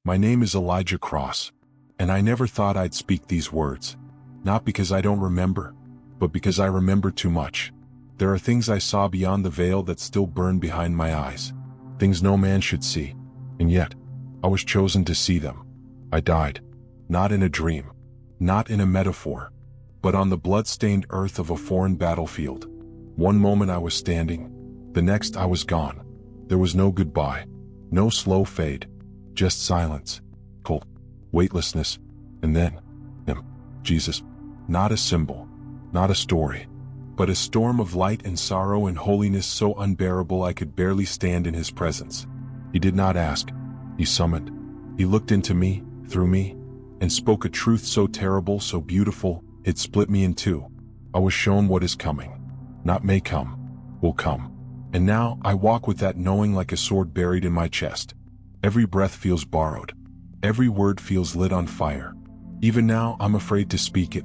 My name is Elijah Cross, and I never thought I'd speak these words. Not because I don't remember, but because I remember too much. There are things I saw beyond the veil that still burn behind my eyes. Things no man should see, and yet, I was chosen to see them. I died, not in a dream, not in a metaphor, but on the blood-stained earth of a foreign battlefield. One moment I was standing, the next I was gone. There was no goodbye, no slow fade, just silence, cold, weightlessness, and then, him, Jesus. Not a symbol, not a story, but a storm of light and sorrow and holiness so unbearable I could barely stand in his presence. He did not ask, he summoned. He looked into me, through me, and spoke a truth so terrible, so beautiful, it split me in two. I was shown what is coming. Not may come, will come. And now I walk with that knowing like a sword buried in my chest. Every breath feels borrowed. Every word feels lit on fire. Even now I'm afraid to speak it,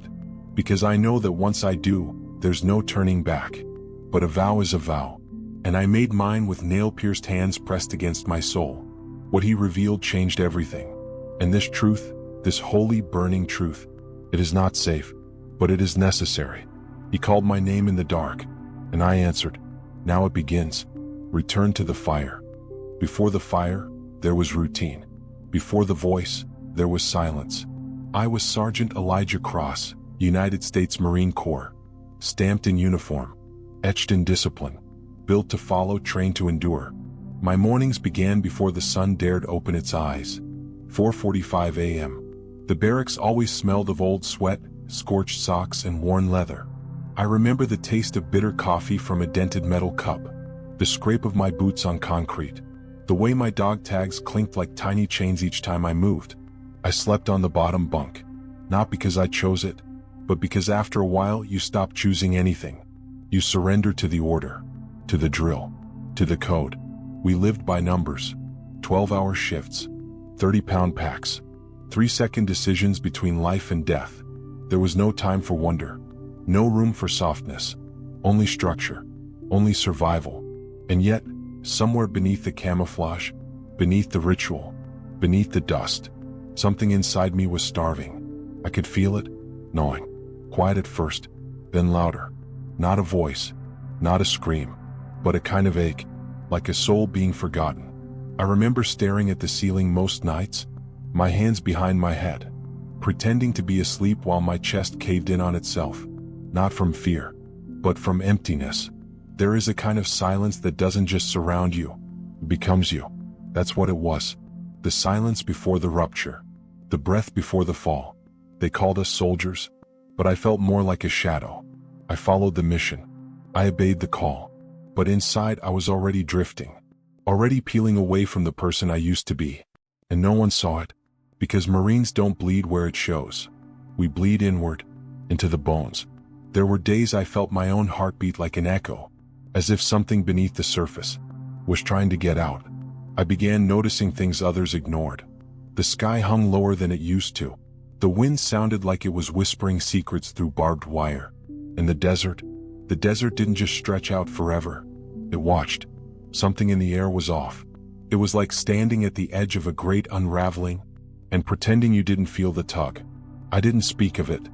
because I know that once I do, there's no turning back. But a vow is a vow, and I made mine with nail-pierced hands pressed against my soul. What he revealed changed everything. And this truth, this holy burning truth, it is not safe, but it is necessary. He called my name in the dark, and I answered. Now it begins. Return to the fire. Before the fire, there was routine. Before the voice, there was silence. I was Sergeant Elijah Cross, United States Marine Corps, stamped in uniform, etched in discipline, built to follow, trained to endure. My mornings began before the sun dared open its eyes. 4:45 a.m. The barracks always smelled of old sweat, scorched socks, and worn leather. I remember the taste of bitter coffee from a dented metal cup, the scrape of my boots on concrete, the way my dog tags clinked like tiny chains each time I moved. I slept on the bottom bunk, not because I chose it, but because after a while you stop choosing anything. You surrender to the order, to the drill, to the code. We lived by numbers, 12-hour shifts, 30-pound packs, 3-second decisions between life and death. There was no time for wonder, no room for softness, only structure, only survival. And yet, somewhere beneath the camouflage, beneath the ritual, beneath the dust, something inside me was starving. I could feel it, gnawing, quiet at first, then louder. Not a voice, not a scream, but a kind of ache, like a soul being forgotten. I remember staring at the ceiling most nights, my hands behind my head, pretending to be asleep while my chest caved in on itself. Not from fear, but from emptiness. There is a kind of silence that doesn't just surround you, it becomes you. That's what it was. The silence before the rupture, the breath before the fall. They called us soldiers, but I felt more like a shadow. I followed the mission. I obeyed the call. But inside I was already drifting, already peeling away from the person I used to be. And no one saw it, because Marines don't bleed where it shows. We bleed inward, into the bones. There were days I felt my own heartbeat like an echo, as if something beneath the surface was trying to get out. I began noticing things others ignored. The sky hung lower than it used to. The wind sounded like it was whispering secrets through barbed wire. And the desert didn't just stretch out forever. It watched. Something in the air was off. It was like standing at the edge of a great unraveling and pretending you didn't feel the tug. I didn't speak of it.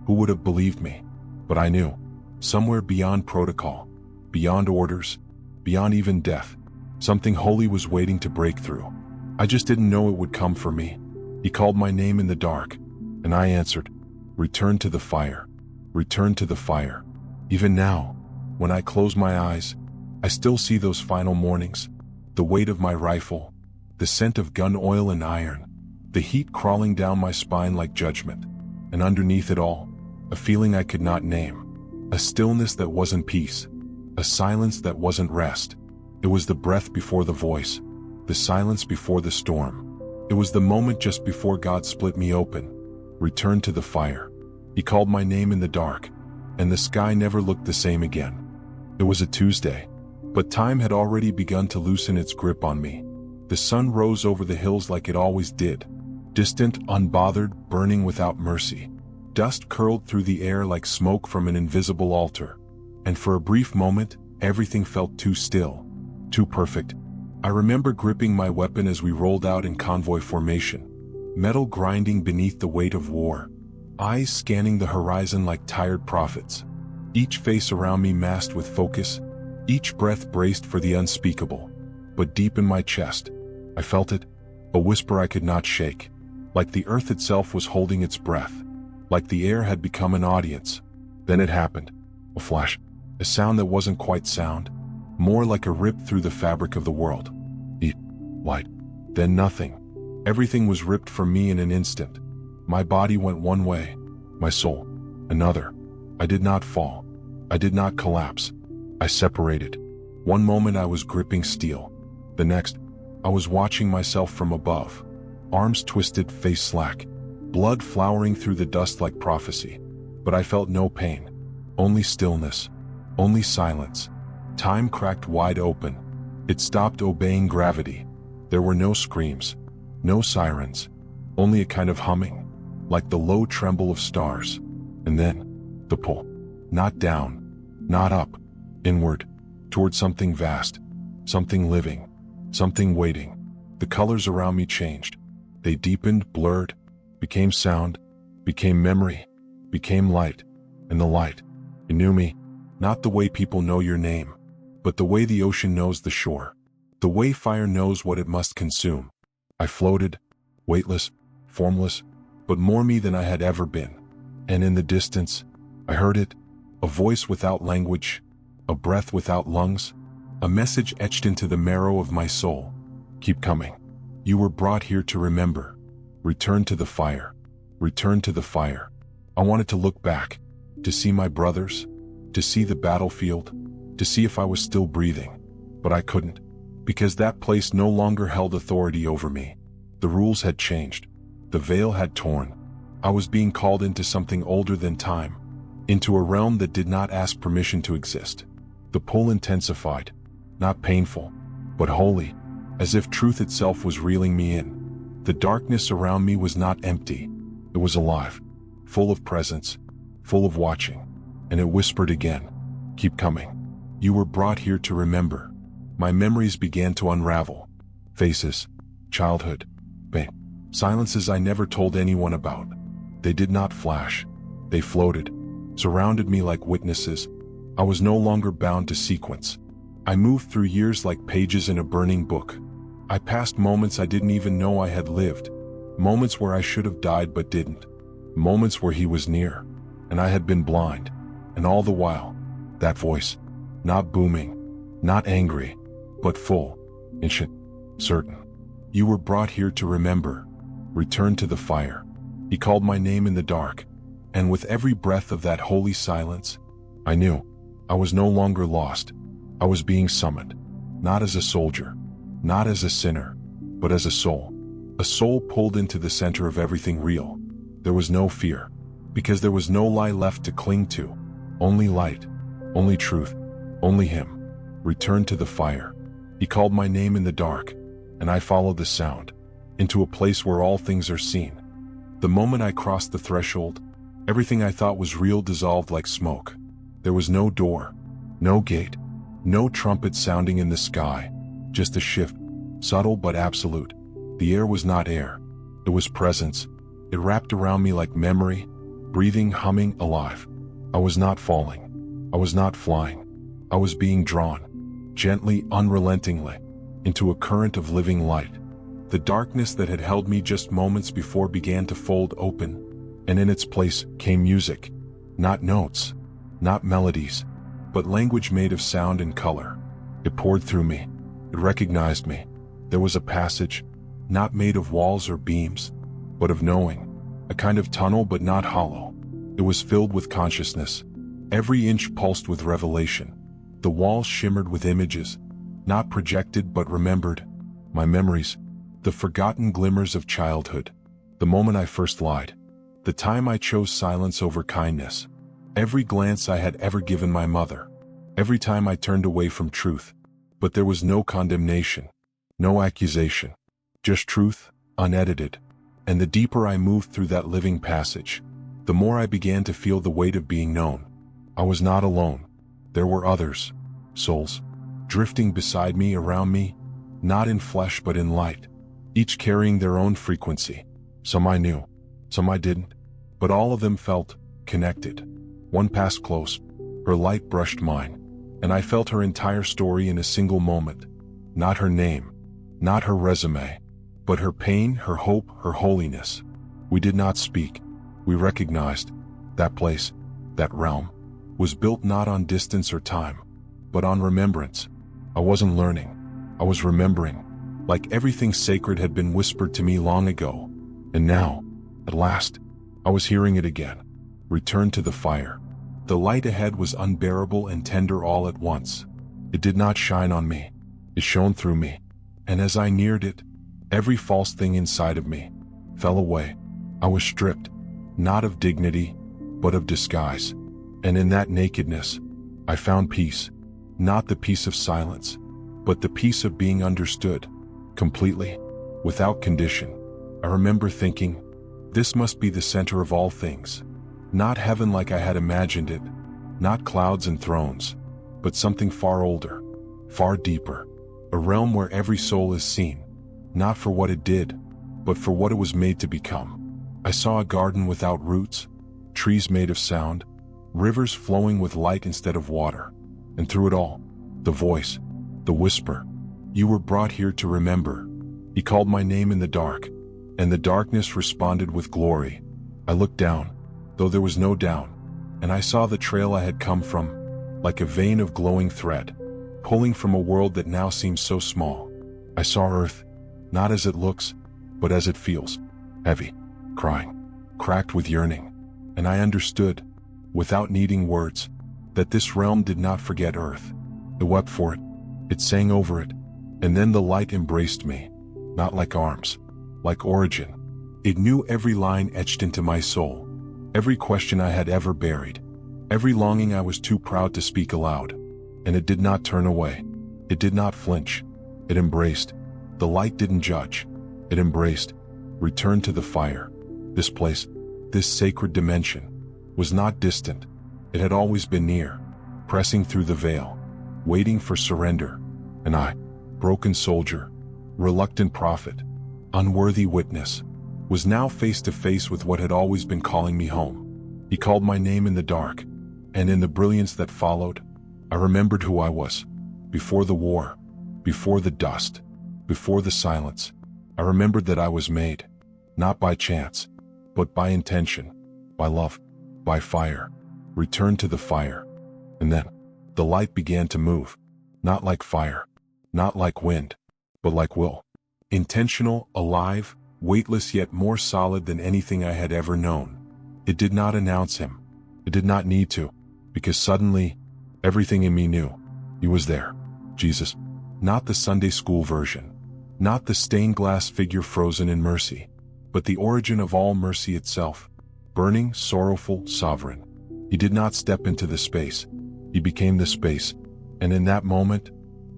Who would have believed me? But I knew. Somewhere beyond protocol, beyond orders, beyond even death, something holy was waiting to break through. I just didn't know it would come for me. He called my name in the dark, and I answered, "Return to the fire. Return to the fire." Even now, when I close my eyes, I still see those final mornings, the weight of my rifle, the scent of gun oil and iron, the heat crawling down my spine like judgment, and underneath it all, a feeling I could not name, a stillness that wasn't peace, a silence that wasn't rest. It was the breath before the voice, the silence before the storm. It was the moment just before God split me open. Return to the fire. He called my name in the dark, and the sky never looked the same again. It was a Tuesday, but time had already begun to loosen its grip on me. The sun rose over the hills like it always did, distant, unbothered, burning without mercy. Dust curled through the air like smoke from an invisible altar, and for a brief moment, everything felt too still, too perfect, I remember gripping my weapon as we rolled out in convoy formation, metal grinding beneath the weight of war, eyes scanning the horizon like tired prophets, each face around me masked with focus, each breath braced for the unspeakable. But deep in my chest, I felt it, a whisper I could not shake, like the earth itself was holding its breath, like the air had become an audience. Then it happened, a flash, a sound that wasn't quite sound, more like a rip through the fabric of the world. Light. Then nothing. Everything was ripped from me in an instant. My body went one way, my soul another. I did not fall. I did not collapse. I separated. One moment I was gripping steel. The next, I was watching myself from above. Arms twisted, face slack, blood flowering through the dust like prophecy. But I felt no pain. Only stillness. Only silence. Time cracked wide open. It stopped obeying gravity. There were no screams, no sirens, only a kind of humming, like the low tremble of stars. And then, the pull. Not down, not up, inward, toward something vast, something living, something waiting. The colors around me changed. They deepened, blurred, became sound, became memory, became light. And the light, it knew me, not the way people know your name, but the way the ocean knows the shore. The way fire knows what it must consume. I floated, weightless, formless, but more me than I had ever been. And in the distance, I heard it, a voice without language, a breath without lungs, a message etched into the marrow of my soul. Keep coming. You were brought here to remember. Return to the fire. Return to the fire. I wanted to look back, to see my brothers, to see the battlefield, to see if I was still breathing. But I couldn't. Because that place no longer held authority over me. The rules had changed. The veil had torn. I was being called into something older than time, into a realm that did not ask permission to exist. The pull intensified, not painful, but holy, as if truth itself was reeling me in. The darkness around me was not empty. It was alive, full of presence, full of watching. And it whispered again, keep coming. You were brought here to remember. My memories began to unravel. Faces, childhood, pain, silences I never told anyone about. They did not flash. They floated, surrounded me like witnesses. I was no longer bound to sequence. I moved through years like pages in a burning book. I passed moments I didn't even know I had lived. Moments where I should have died but didn't. Moments where he was near, and I had been blind. And all the while, that voice, not booming, not angry, but full, ancient, certain. You were brought here to remember. Return to the fire. He called my name in the dark, and with every breath of that holy silence, I knew I was no longer lost. I was being summoned, not as a soldier, not as a sinner, but as a soul pulled into the center of everything real. There was no fear, because there was no lie left to cling to, only light, only truth, only him. Return to the fire. He called my name in the dark, and I followed the sound, into a place where all things are seen. The moment I crossed the threshold, everything I thought was real dissolved like smoke. There was no door, no gate, no trumpet sounding in the sky, just a shift, subtle but absolute. The air was not air, it was presence. It wrapped around me like memory, breathing, humming, alive. I was not falling. I was not flying. I was being drawn, gently, unrelentingly, into a current of living light. The darkness that had held me just moments before began to fold open, and in its place came music. Not notes, not melodies, but language made of sound and color. It poured through me. It recognized me. There was a passage, not made of walls or beams, but of knowing, a kind of tunnel but not hollow. It was filled with consciousness. Every inch pulsed with revelation. The walls shimmered with images, not projected but remembered. My memories, the forgotten glimmers of childhood, the moment I first lied, the time I chose silence over kindness, every glance I had ever given my mother, every time I turned away from truth. But there was no condemnation, no accusation, just truth, unedited. And the deeper I moved through that living passage, the more I began to feel the weight of being known. I was not alone. There were others, souls, drifting beside me, around me, not in flesh but in light, each carrying their own frequency. Some I knew, some I didn't, but all of them felt connected. One passed close, her light brushed mine, and I felt her entire story in a single moment. Not her name, not her resume, but her pain, her hope, her holiness. We did not speak. We recognized that place, that realm, was built not on distance or time, but on remembrance. I wasn't learning, I was remembering, like everything sacred had been whispered to me long ago. And now, at last, I was hearing it again. Return to the fire. The light ahead was unbearable and tender all at once. It did not shine on me, it shone through me. And as I neared it, every false thing inside of me fell away. I was stripped, not of dignity, but of disguise. And in that nakedness, I found peace. Not the peace of silence, but the peace of being understood, completely, without condition. I remember thinking, this must be the center of all things. Not heaven like I had imagined it, not clouds and thrones, but something far older, far deeper, a realm where every soul is seen, not for what it did, but for what it was made to become. I saw a garden without roots, trees made of sound, rivers flowing with light instead of water, and through it all, the voice, the whisper, you were brought here to remember. He called my name in the dark, and the darkness responded with glory. I looked down, though there was no down, and I saw the trail I had come from, like a vein of glowing thread, pulling from a world that now seems so small. I saw Earth, not as it looks, but as it feels, heavy, crying, cracked with yearning. And I understood, without needing words, that this realm did not forget Earth. It wept for it, it sang over it, and then the light embraced me, not like arms, like origin. It knew every line etched into my soul, every question I had ever buried, every longing I was too proud to speak aloud. And it did not turn away. It did not flinch. It embraced. The light didn't judge. It embraced. Returned to the fire. This place, this sacred dimension, was not distant. It had always been near, pressing through the veil, waiting for surrender. And I, broken soldier, reluctant prophet, unworthy witness, was now face to face with what had always been calling me home. He called my name in the dark, and in the brilliance that followed, I remembered who I was. Before the war, before the dust, before the silence, I remembered that I was made, not by chance, but by intention, by love, by fire. Returned to the fire. And then, the light began to move, not like fire, not like wind, but like will. Intentional, alive, weightless yet more solid than anything I had ever known. It did not announce him. It did not need to, because suddenly, everything in me knew. He was there. Jesus. Not the Sunday school version. Not the stained glass figure frozen in mercy, but the origin of all mercy itself. Burning, sorrowful, sovereign. He did not step into the space. He became the space. And in that moment,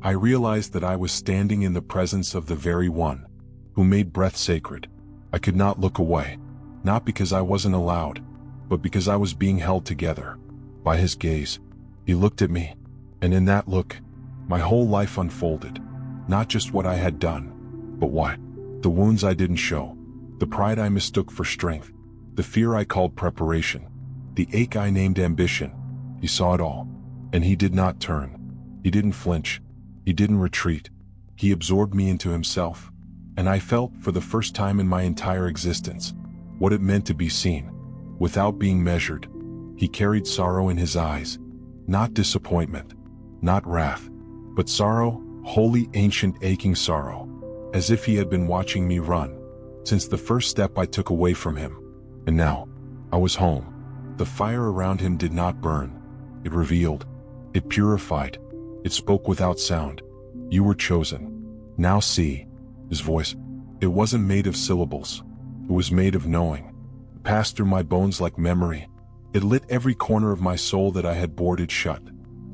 I realized that I was standing in the presence of the very one who made breath sacred. I could not look away, not because I wasn't allowed, but because I was being held together by his gaze. He looked at me, and in that look, my whole life unfolded. Not just what I had done, but why. The wounds I didn't show, the pride I mistook for strength, the fear I called preparation, the ache I named ambition. He saw it all, and he did not turn. He didn't flinch. He didn't retreat. He absorbed me into himself, and I felt, for the first time in my entire existence, what it meant to be seen, without being measured. He carried sorrow in his eyes, not disappointment, not wrath, but sorrow, holy, ancient, aching sorrow, as if he had been watching me run, since the first step I took away from him. And now, I was home. The fire around him did not burn. It revealed. It purified. It spoke without sound. You were chosen. Now see. His voice. It wasn't made of syllables. It was made of knowing. It passed through my bones like memory. It lit every corner of my soul that I had boarded shut.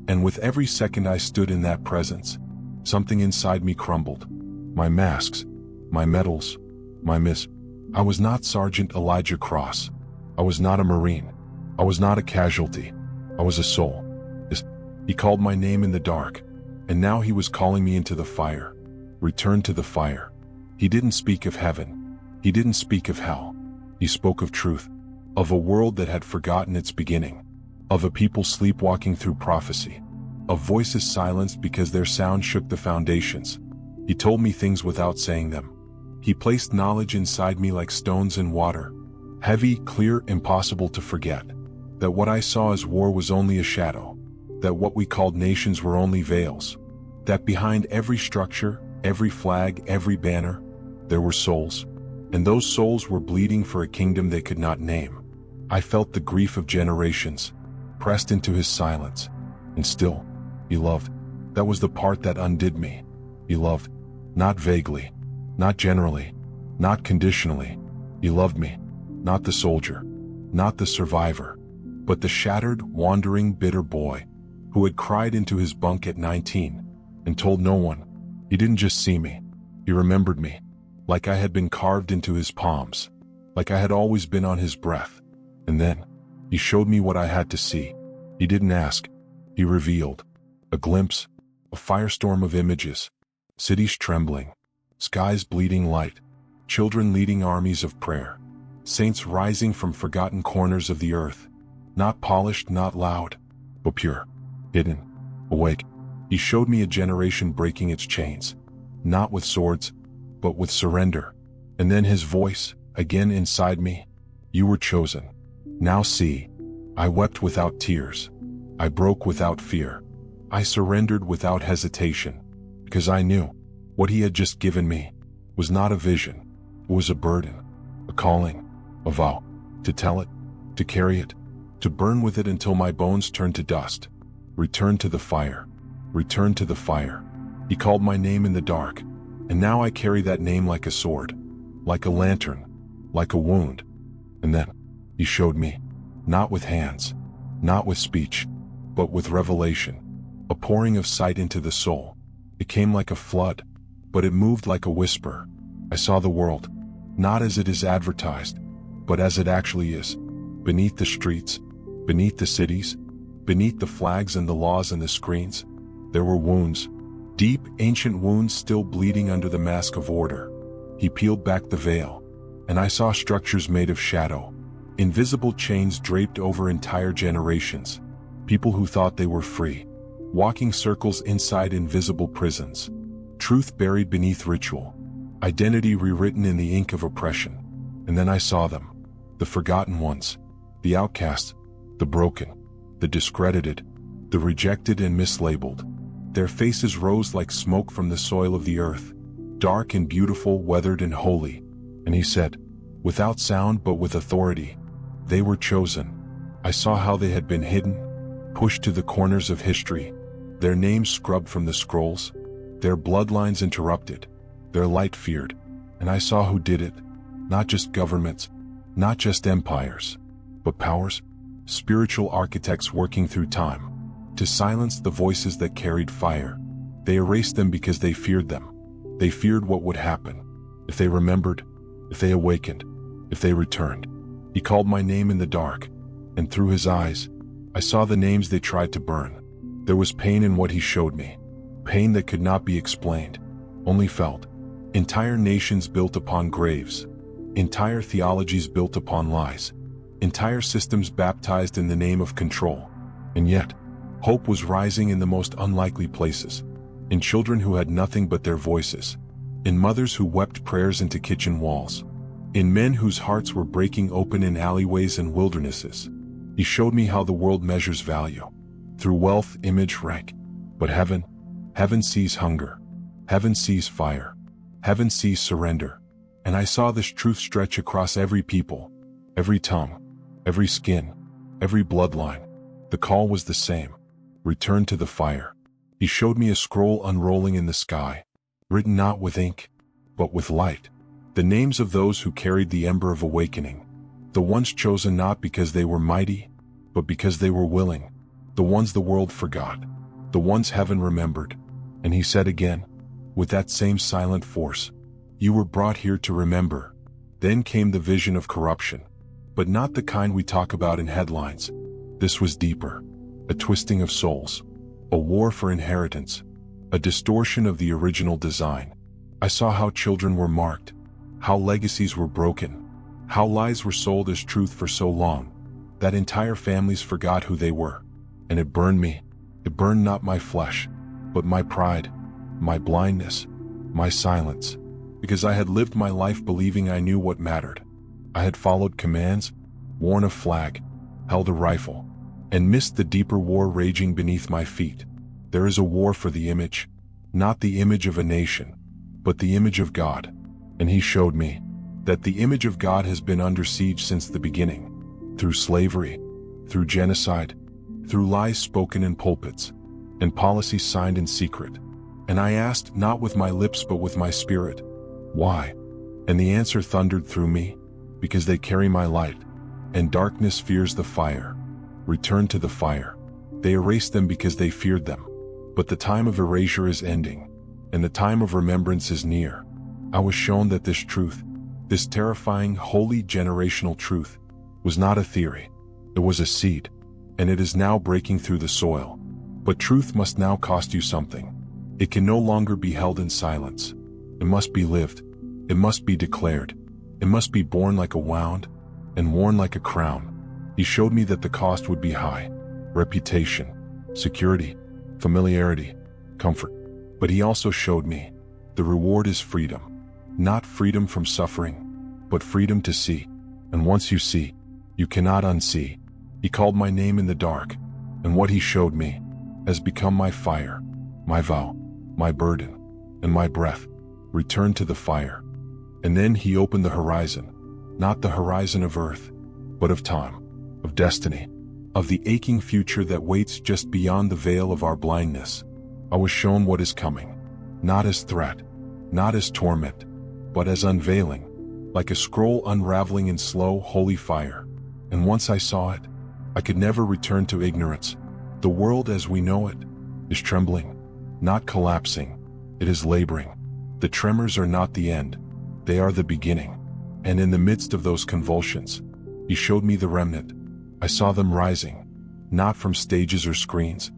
And with every second I stood in that presence, something inside me crumbled. My masks, my medals, my I was not Sergeant Elijah Cross. I was not a Marine. I was not a casualty. I was a soul. He called my name in the dark, and now he was calling me into the fire. return to the fire. He didn't speak of heaven. He didn't speak of hell. He spoke of truth, of a world that had forgotten its beginning, of a people sleepwalking through prophecy, of voices silenced because their sound shook the foundations. He told me things without saying them. He placed knowledge inside me like stones in water, heavy, clear, impossible to forget. That what I saw as war was only a shadow, that what we called nations were only veils, that behind every structure, every flag, every banner, there were souls, and those souls were bleeding for a kingdom they could not name. I felt the grief of generations, pressed into his silence, and still, he loved. That was the part that undid me. He loved, not vaguely, not generally, not conditionally. He loved me, not the soldier, not the survivor, but the shattered, wandering, bitter boy who had cried into his bunk at 19 and told no one. He didn't just see me, he remembered me, like I had been carved into his palms, like I had always been on his breath. And then, he showed me what I had to see. He didn't ask, he revealed. A glimpse, a firestorm of images, cities trembling, skies bleeding light, children leading armies of prayer, saints rising from forgotten corners of the earth, not polished, not loud, but pure, hidden, awake. He showed me a generation breaking its chains, not with swords, but with surrender. And then his voice, again inside me, you were chosen. Now see, I wept without tears. I broke without fear. I surrendered without hesitation, because I knew what he had just given me was not a vision, it was a burden, a calling, a vow, to tell it, to carry it, to burn with it until my bones turned to dust. Return to the fire. Return to the fire. He called my name in the dark, and now I carry that name like a sword, like a lantern, like a wound. And then, he showed me, not with hands, not with speech, but with revelation, a pouring of sight into the soul. It came like a flood, but it moved like a whisper. I saw the world, not as it is advertised, but as it actually is, beneath the streets, beneath the cities, beneath the flags and the laws and the screens. There were wounds, deep, ancient wounds still bleeding under the mask of order. He peeled back the veil, and I saw structures made of shadow, invisible chains draped over entire generations, people who thought they were free, walking circles inside invisible prisons, truth buried beneath ritual, identity rewritten in the ink of oppression. And then I saw them, the forgotten ones, the outcasts, the broken, the discredited, the rejected and mislabeled. Their faces rose like smoke from the soil of the earth, dark and beautiful, weathered and holy. And he said, without sound but with authority, they were chosen. I saw how they had been hidden, pushed to the corners of history, their names scrubbed from the scrolls, their bloodlines interrupted, their light feared. And I saw who did it, not just governments, not just empires, but powers, spiritual architects working through time, to silence the voices that carried fire. They erased them because they feared them. They feared what would happen if they remembered, if they awakened, if they returned. He called my name in the dark, and through his eyes, I saw the names they tried to burn. There was pain in what he showed me, pain that could not be explained, only felt. Entire nations built upon graves, entire theologies built upon lies, entire systems baptized in the name of control. And yet, hope was rising in the most unlikely places, in children who had nothing but their voices, in mothers who wept prayers into kitchen walls, in men whose hearts were breaking open in alleyways and wildernesses. He showed me how the world measures value, through wealth, image, rank. But heaven sees hunger, heaven sees fire, heaven sees surrender. And I saw this truth stretch across every people, every tongue, every skin, every bloodline. The call was the same. Return to the fire. He showed me a scroll unrolling in the sky, written not with ink, but with light. The names of those who carried the ember of awakening. The ones chosen not because they were mighty, but because they were willing. The ones the world forgot. The ones heaven remembered. And he said again, with that same silent force, you were brought here to remember. Then came the vision of corruption, but not the kind we talk about in headlines. This was deeper, a twisting of souls, a war for inheritance, a distortion of the original design. I saw how children were marked, how legacies were broken, how lies were sold as truth for so long, that entire families forgot who they were. And it burned me. It burned not my flesh, but my pride, my blindness, my silence, because I had lived my life believing I knew what mattered. I had followed commands, worn a flag, held a rifle, and missed the deeper war raging beneath my feet. There is a war for the image, not the image of a nation, but the image of God. And he showed me that the image of God has been under siege since the beginning, through slavery, through genocide, through lies spoken in pulpits, and policies signed in secret. And I asked, not with my lips but with my spirit, why? And the answer thundered through me, because they carry my light, and darkness fears the fire. Return to the fire. They erased them because they feared them. But the time of erasure is ending, and the time of remembrance is near. I was shown that this truth, this terrifying, holy, generational truth, was not a theory. It was a seed, and it is now breaking through the soil. But truth must now cost you something. It can no longer be held in silence. It must be lived. It must be declared. It must be borne like a wound and worn like a crown. He showed me that the cost would be high. Reputation, security, familiarity, comfort. But he also showed me the reward is freedom. Not freedom from suffering, but freedom to see. And once you see, you cannot unsee. He called my name in the dark, and what he showed me has become my fire, my vow, my burden, and my breath. Return to the fire. And then he opened the horizon, not the horizon of earth, but of time, of destiny, of the aching future that waits just beyond the veil of our blindness. I was shown what is coming, not as threat, not as torment, but as unveiling, like a scroll unraveling in slow, holy fire. And once I saw it, I could never return to ignorance. The world as we know it is trembling, not collapsing. It is laboring. The tremors are not the end. They are the beginning. And in the midst of those convulsions, he showed me the remnant. I saw them rising, not from stages or screens,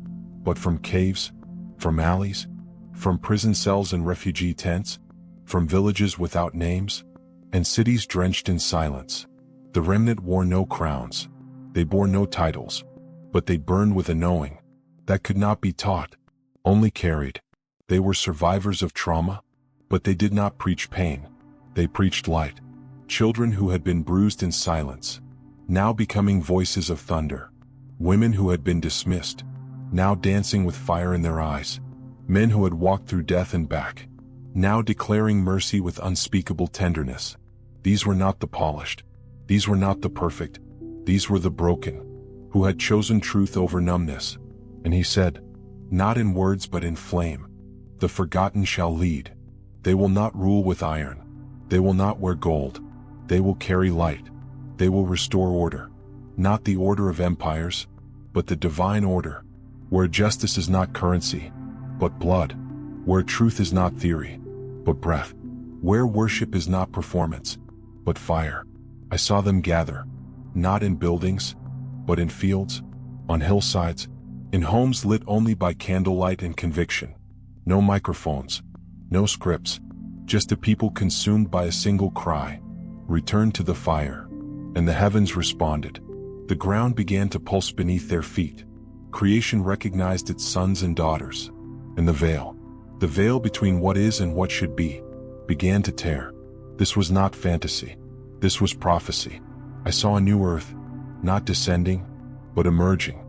but from caves, from alleys, from prison cells and refugee tents, from villages without names, and cities drenched in silence. The remnant wore no crowns. They bore no titles, but they burned with a knowing that could not be taught, only carried. They were survivors of trauma, but they did not preach pain. They preached light. Children who had been bruised in silence, now becoming voices of thunder. Women who had been dismissed, now dancing with fire in their eyes. Men who had walked through death and back, now declaring mercy with unspeakable tenderness. These were not the polished. These were not the perfect. These were the broken, who had chosen truth over numbness. And he said, not in words but in flame, the forgotten shall lead. They will not rule with iron. They will not wear gold. They will carry light. They will restore order. Not the order of empires, but the divine order, where justice is not currency, but blood, where truth is not theory, but breath, where worship is not performance, but fire. I saw them gather, not in buildings, but in fields, on hillsides, in homes lit only by candlelight and conviction. No microphones, no scripts, just a people consumed by a single cry. Return to the fire. And the heavens responded. The ground began to pulse beneath their feet. Creation recognized its sons and daughters. And the veil between what is and what should be, began to tear. This was not fantasy. This was prophecy. I saw a new earth, not descending, but emerging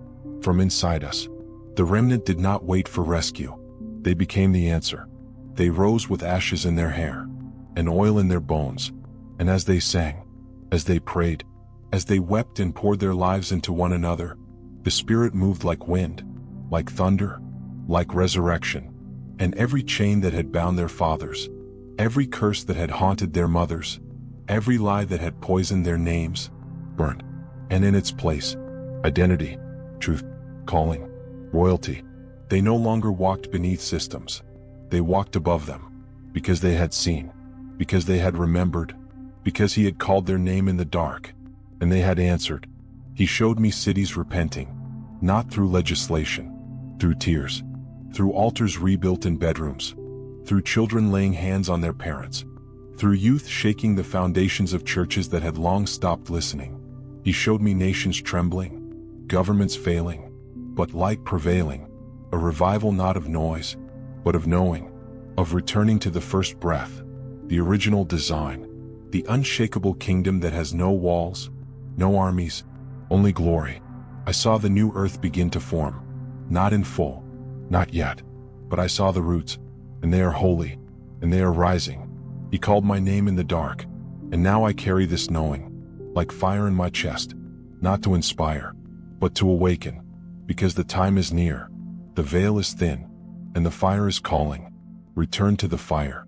from inside us. The remnant did not wait for rescue. They became the answer. They rose with ashes in their hair and oil in their bones. And as they sang, as they prayed, as they wept and poured their lives into one another, the Spirit moved like wind, like thunder, like resurrection. And every chain that had bound their fathers, every curse that had haunted their mothers, every lie that had poisoned their names, burned. And in its place, identity, truth, calling, royalty. They no longer walked beneath systems. They walked above them, because they had seen, because they had remembered, because he had called their name in the dark, and they had answered. He showed me cities repenting, not through legislation, through tears, through altars rebuilt in bedrooms, through children laying hands on their parents, through youth shaking the foundations of churches that had long stopped listening. He showed me nations trembling, governments failing, but light prevailing, a revival not of noise, but of knowing, of returning to the first breath, the original design, the unshakable kingdom that has no walls, no armies, only glory. I saw the new earth begin to form, not in full, not yet, but I saw the roots, and they are holy, and they are rising. He called my name in the dark, and now I carry this knowing, like fire in my chest, not to inspire, but to awaken, because the time is near, the veil is thin, and the fire is calling. Return to the fire.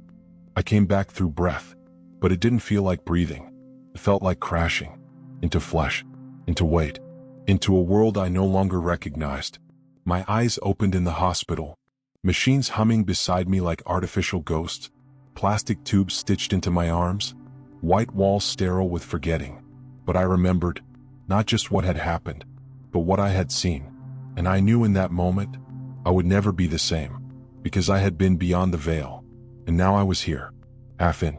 I came back through breath, but it didn't feel like breathing. It felt like crashing, into flesh, into weight, into a world I no longer recognized. My eyes opened in the hospital, machines humming beside me like artificial ghosts, plastic tubes stitched into my arms, white walls sterile with forgetting. But I remembered, not just what had happened, but what I had seen. And I knew in that moment, I would never be the same, because I had been beyond the veil. And now I was here, half in,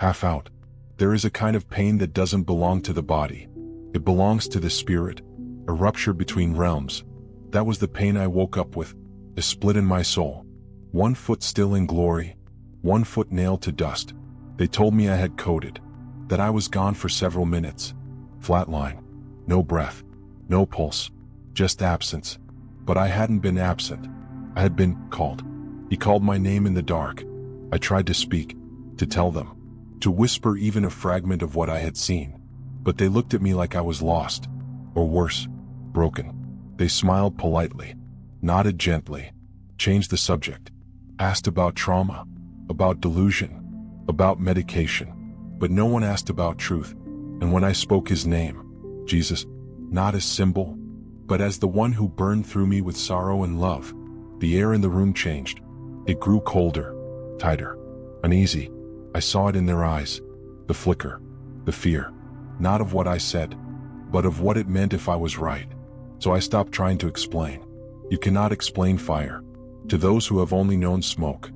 half out. There is a kind of pain that doesn't belong to the body. It belongs to the spirit, a rupture between realms. That was the pain I woke up with, a split in my soul. One foot still in glory, one foot nailed to dust. They told me I had coded, that I was gone for several minutes. Flatline, no breath, no pulse, just absence. But I hadn't been absent. I had been called. He called my name in the dark. I tried to speak, to tell them, to whisper even a fragment of what I had seen. But they looked at me like I was lost, or worse, broken. They smiled politely, nodded gently, changed the subject, asked about trauma, about delusion, about medication, but no one asked about truth. And when I spoke his name, Jesus, not as symbol, but as the one who burned through me with sorrow and love, the air in the room changed. It grew colder, tighter, uneasy. I saw it in their eyes, the flicker, the fear, not of what I said, but of what it meant if I was right. So I stopped trying to explain. You cannot explain fire to those who have only known smoke.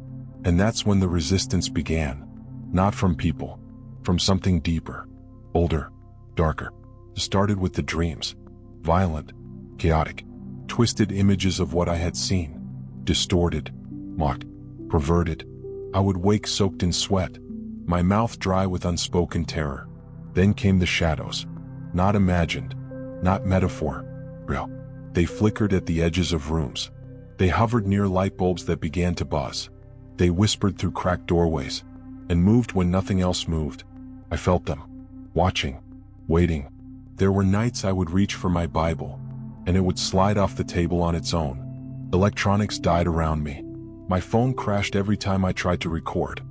And that's when the resistance began, not from people, from something deeper, older, darker. It started with the dreams, violent, chaotic, twisted images of what I had seen, distorted, mocked, perverted. I would wake soaked in sweat, my mouth dry with unspoken terror. Then came the shadows, not imagined, not metaphor, real. They flickered at the edges of rooms. They hovered near light bulbs that began to buzz. They whispered through cracked doorways, and moved when nothing else moved. I felt them, watching, waiting. There were nights I would reach for my Bible, and it would slide off the table on its own. Electronics died around me. My phone crashed every time I tried to record.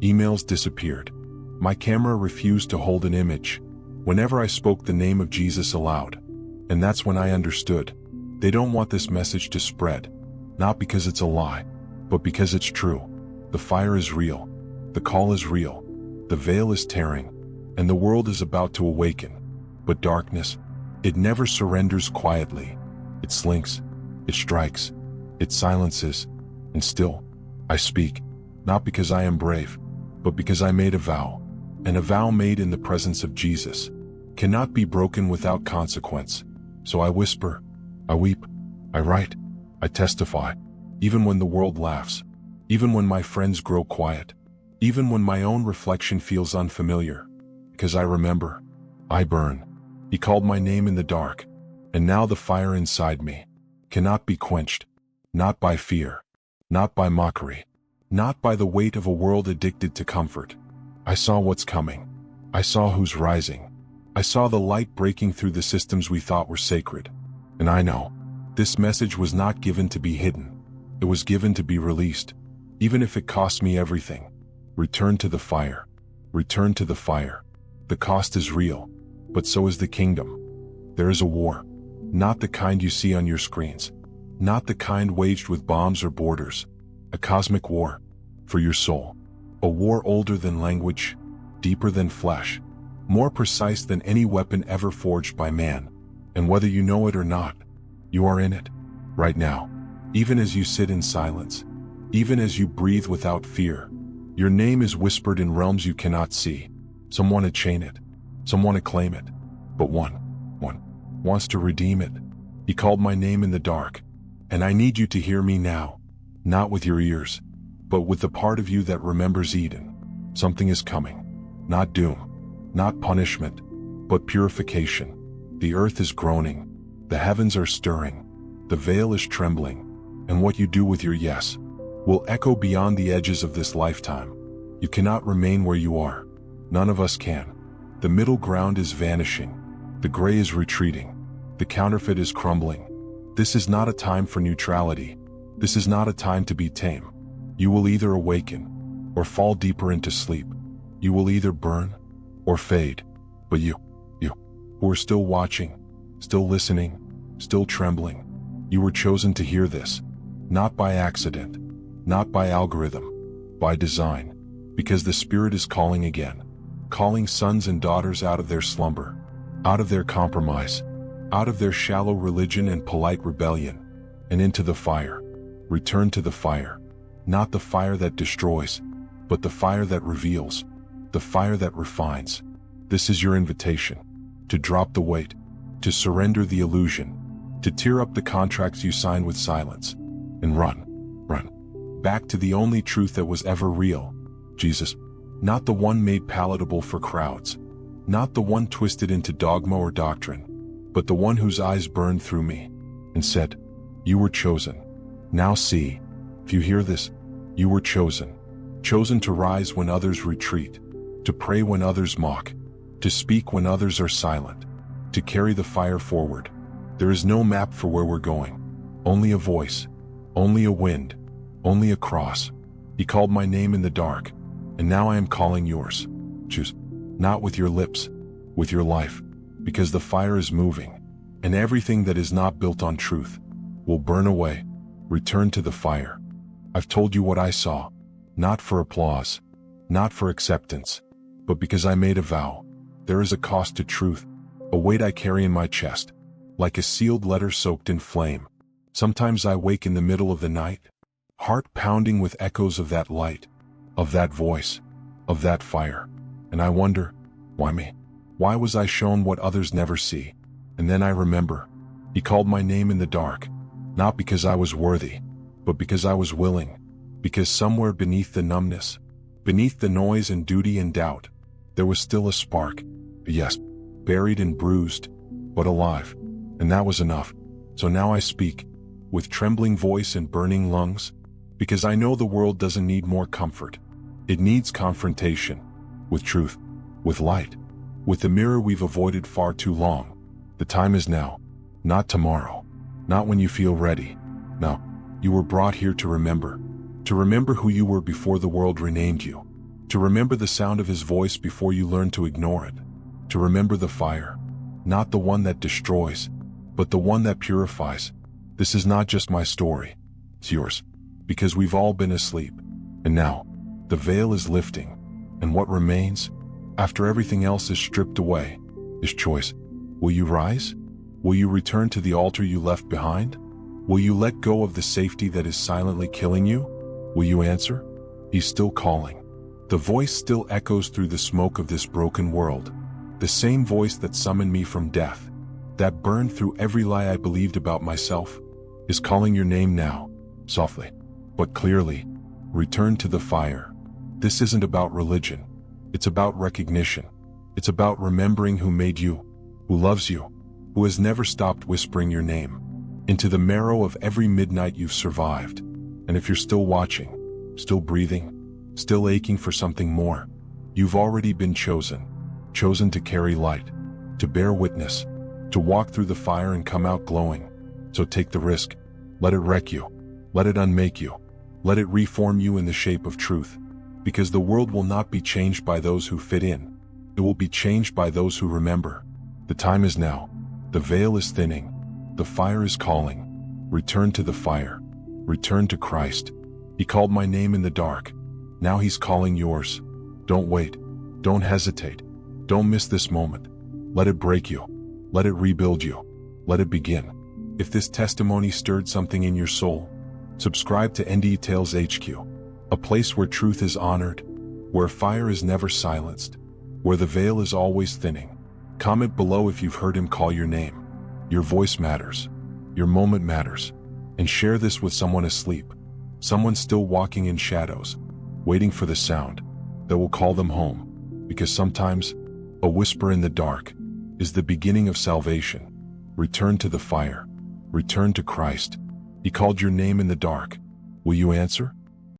Emails disappeared. My camera refused to hold an image whenever I spoke the name of Jesus aloud. And that's when I understood. They don't want this message to spread, not because it's a lie, but because it's true. The fire is real. The call is real. The veil is tearing, and the world is about to awaken. But darkness, it never surrenders quietly. It slinks, it strikes, it silences, and still, I speak, not because I am brave, but because I made a vow, and a vow made in the presence of Jesus cannot be broken without consequence. So I whisper, I weep, I write, I testify, even when the world laughs, even when my friends grow quiet, even when my own reflection feels unfamiliar, because I remember, I burn. He called my name in the dark, and now the fire inside me cannot be quenched, not by fear, not by mockery, not by the weight of a world addicted to comfort. I saw what's coming. I saw who's rising. I saw the light breaking through the systems we thought were sacred. And I know, this message was not given to be hidden. It was given to be released, even if it cost me everything. Return to the fire. Return to the fire. The cost is real, but so is the kingdom. There is a war, not the kind you see on your screens, not the kind waged with bombs or borders, a cosmic war for your soul, a war older than language, deeper than flesh, more precise than any weapon ever forged by man. And whether you know it or not, you are in it, right now, even as you sit in silence, Even as you breathe without fear, your name is whispered in realms you cannot see. Some want to chain it, some want to claim it, but one wants to redeem it. He called my name in the dark, and I need you to hear me now, not with your ears, but with the part of you that remembers Eden. Something is coming, not doom, not punishment, but purification. The earth is groaning, the heavens are stirring, the veil is trembling, and what you do with your yes will echo beyond the edges of this lifetime. You cannot remain where you are. None of us can. The middle ground is vanishing. The gray is retreating. The counterfeit is crumbling. This is not a time for neutrality. This is not a time to be tame. You will either awaken or fall deeper into sleep. You will either burn or fade. But you who are still watching, still listening, still trembling, you were chosen to hear this, not by accident, not by algorithm, by design, because the Spirit is calling again, calling sons and daughters out of their slumber, out of their compromise, out of their shallow religion and polite rebellion, and into the fire. Return to the fire, not the fire that destroys, but the fire that reveals, the fire that refines. This is your invitation, to drop the weight, to surrender the illusion, to tear up the contracts you signed with silence, and run back to the only truth that was ever real, Jesus. Not the one made palatable for crowds, not the one twisted into dogma or doctrine, but the one whose eyes burned through me and said, you were chosen. Now see, if you hear this, you were chosen. Chosen to rise when others retreat, to pray when others mock, to speak when others are silent, to carry the fire forward. There is no map for where we're going, only a voice, only a wind, only a cross. He called my name in the dark, and now I am calling yours. Choose, not with your lips, with your life, because the fire is moving, and everything that is not built on truth will burn away. Return to the fire. I've told you what I saw, not for applause, not for acceptance, but because I made a vow. There is a cost to truth, a weight I carry in my chest, like a sealed letter soaked in flame. Sometimes I wake in the middle of the night, heart pounding with echoes of that light, of that voice, of that fire, and I wonder, why me? Why was I shown what others never see? And then I remember, he called my name in the dark, not because I was worthy, but because I was willing, because somewhere beneath the numbness, beneath the noise and duty and doubt, there was still a spark, yes, buried and bruised, but alive, and that was enough. So now I speak, with trembling voice and burning lungs, because I know the world doesn't need more comfort. It needs confrontation, with truth, with light, with the mirror we've avoided far too long. The time is now, not tomorrow, not when you feel ready. No, you were brought here to remember who you were before the world renamed you, to remember the sound of his voice before you learned to ignore it, to remember the fire, not the one that destroys, but the one that purifies. This is not just my story, it's yours, because we've all been asleep, and now, the veil is lifting, and what remains, after everything else is stripped away, is choice. Will you rise? Will you return to the altar you left behind? Will you let go of the safety that is silently killing you? Will you answer? He's still calling. The voice still echoes through the smoke of this broken world. The same voice that summoned me from death, that burned through every lie I believed about myself, is calling your name now, softly, but clearly. Return to the fire. This isn't about religion. It's about recognition. It's about remembering who made you, who loves you, who has never stopped whispering your name into the marrow of every midnight you've survived. And if you're still watching, still breathing, still aching for something more, you've already been chosen to carry light, to bear witness, to walk through the fire and come out glowing. So take the risk. Let it wreck you. Let it unmake you. Let it reform you in the shape of truth. Because the world will not be changed by those who fit in. It will be changed by those who remember. The time is now. The veil is thinning. The fire is calling. Return to the fire. Return to Christ. He called my name in the dark. Now he's calling yours. Don't wait. Don't hesitate. Don't miss this moment. Let it break you. Let it rebuild you. Let it begin. If this testimony stirred something in your soul, Subscribe to ND Tales HQ, a place where truth is honored, where fire is never silenced, where the veil is always thinning. Comment below if you've heard him call your name. Your voice matters. Your moment matters. And share this with someone asleep, someone still walking in shadows, waiting for the sound that will call them home. Because sometimes, a whisper in the dark is the beginning of salvation. Return to the fire. Return to Christ. He called your name in the dark. Will you answer?